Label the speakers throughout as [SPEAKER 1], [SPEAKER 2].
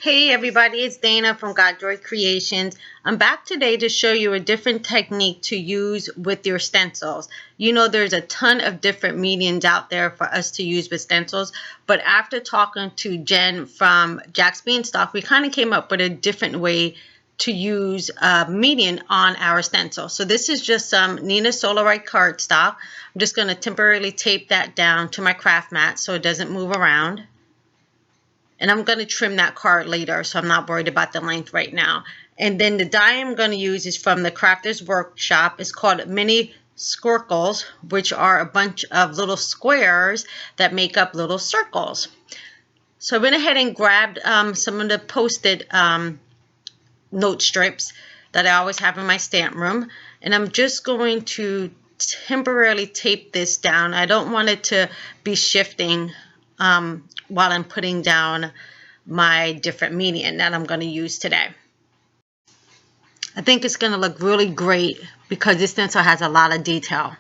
[SPEAKER 1] Hey everybody, it's Dana from Godjoy Creations. I'm back today to show you a different technique to use with your stencils. You know there's a ton of different mediums out there for us to use with stencils, but after talking to Jen from Jack's Beanstalk, we kind of came up with a different way to use a medium on our stencil. So this is just some Nina Solarite cardstock. I'm just going to temporarily tape that down to my craft mat so it doesn't move around. And I'm going to trim that card later, so I'm not worried about the length right now. And then the die I'm going to use is from the Crafter's Workshop. It's called Mini Squircles, which are a bunch of little squares that make up little circles. So I went ahead and grabbed some of the Post-it note strips that I always have in my stamp room. And I'm just going to temporarily tape this down. I don't want it to be shifting while I'm putting down my different medium that I'm going to use today. I think it's going to look really great because this stencil has a lot of detail.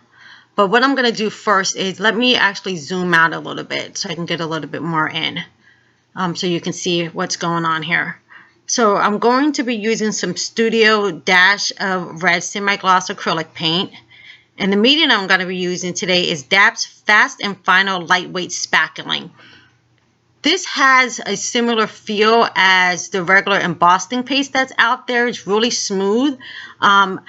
[SPEAKER 1] But what I'm going to do first is let me actually zoom out a little bit so I can get a little bit more in so you can see what's going on here. So I'm going to be using some Studio Dash of Red Semi-Gloss Acrylic Paint. And the medium I'm going to be using today is DAP's Fast and Final Lightweight Spackling. This has a similar feel as the regular embossing paste that's out there. It's really smooth. And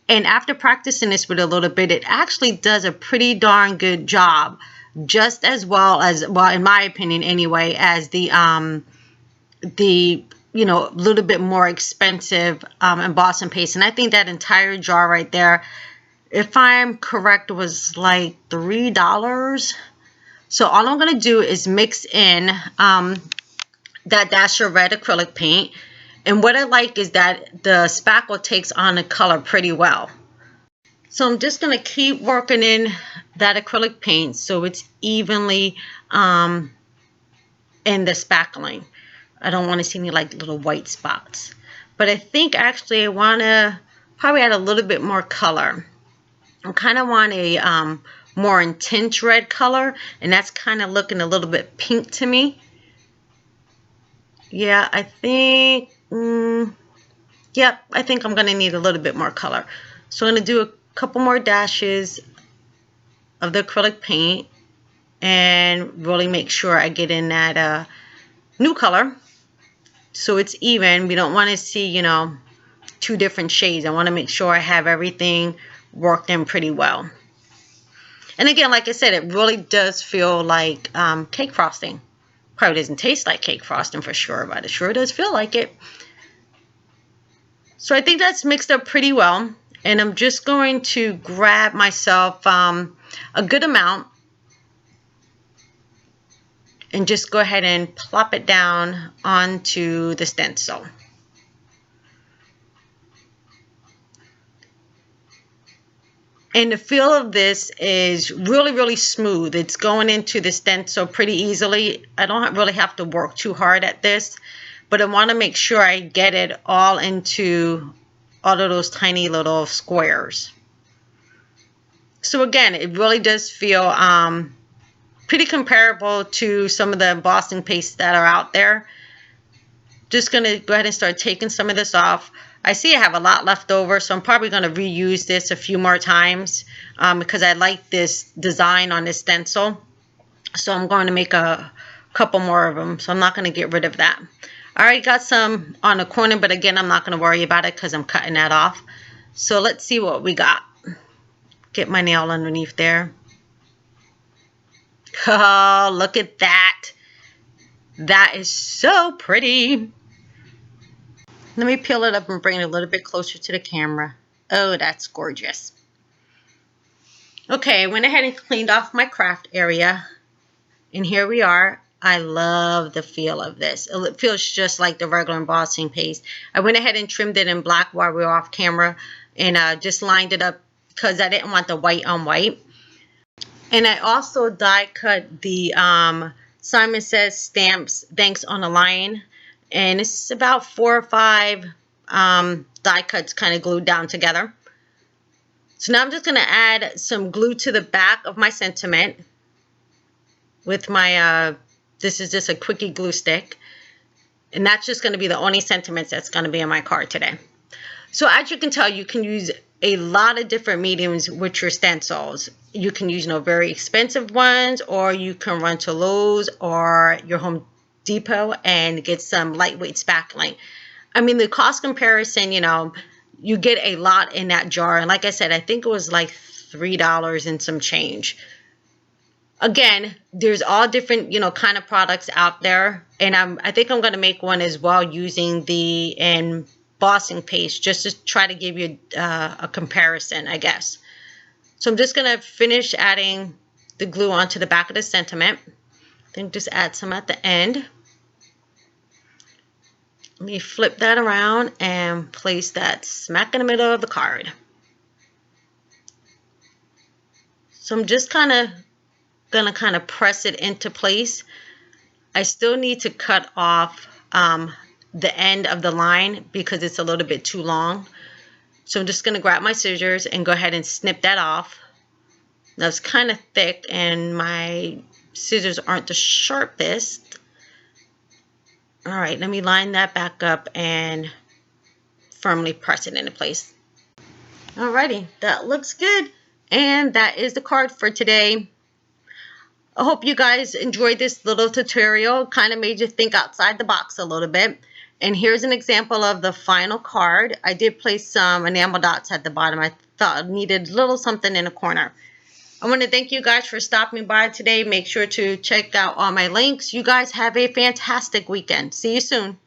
[SPEAKER 1] after practicing this with a little bit, it actually does a pretty darn good job. Just as well as, well, in my opinion anyway, as the little bit more expensive embossing paste. And I think that entire jar right there, if I'm correct, was like $3. So all I'm going to do is mix in that Dash of Red acrylic paint. And what I like is that the spackle takes on the color pretty well. So I'm just going to keep working in that acrylic paint so it's evenly in the spackling. I don't want to see any like little white spots. But I think actually I want to probably add a little bit more color. I kind of want a more intense red color, and that's kind of looking a little bit pink to me. Yeah, I think, yep, I think I'm going to need a little bit more color. So I'm going to do a couple more dashes of the acrylic paint and really make sure I get in that new color so it's even. We don't want to see, two different shades. I want to make sure I have everything worked in pretty well. And again, like I said, it really does feel like cake frosting. Probably doesn't taste like cake frosting for sure, but it sure does feel like it. So I think that's mixed up pretty well. And I'm just going to grab myself a good amount and just go ahead and plop it down onto the stencil. And the feel of this is really, really smooth. It's going into the stencil pretty easily. I don't really have to work too hard at this, but I want to make sure I get it all into all of those tiny little squares. So again, it really does feel pretty comparable to some of the embossing pastes that are out there. Just going to go ahead and start taking some of this off. I see I have a lot left over, so I'm probably going to reuse this a few more times because I like this design on this stencil. So I'm going to make a couple more of them, so I'm not going to get rid of that. I already got some on the corner, but again, I'm not going to worry about it because I'm cutting that off. So let's see what we got. Get my nail underneath there. Oh, look at that. That is so pretty. Let me peel it up and bring it a little bit closer to the camera. Oh, that's gorgeous. Okay, I went ahead and cleaned off my craft area. And here we are. I love the feel of this. It feels just like the regular embossing paste. I went ahead and trimmed it in black while we were off camera. And just lined it up because I didn't want the white on white. And I also die cut the Simon Says stamps Thanks on the Line. And it's about 4 or 5 die cuts kind of glued down together. So now I'm just going to add some glue to the back of my sentiment with my, this is just a quickie glue stick. And that's just going to be the only sentiments that's going to be in my card today. So as you can tell, you can use a lot of different mediums with your stencils. You can use, very expensive ones, or you can run to Lowe's or your Home Depot and get some lightweight spackling. I mean, the cost comparison, you get a lot in that jar. And like I said, I think it was like $3 and some change. Again, there's all different, kind of products out there. And I think I'm going to make one as well using the embossing paste just to try to give you a comparison, I guess. So I'm just going to finish adding the glue onto the back of the sentiment. I think just add some at the end. Let me flip that around and place that smack in the middle of the card. So I'm just gonna press it into place. I still need to cut off the end of the line because it's a little bit too long. So I'm just gonna grab my scissors and go ahead and snip that off. Now it's kind of thick and my scissors aren't the sharpest. All right, let me line that back up and firmly press it into place. Alrighty, that looks good. And that is the card for today. I hope you guys enjoyed this little tutorial. Kind of made you think outside the box a little bit. And here's an example of the final card. I did place some enamel dots at the bottom. I thought it needed a little something in the corner. I want to thank you guys for stopping by today. Make sure to check out all my links. You guys have a fantastic weekend. See you soon.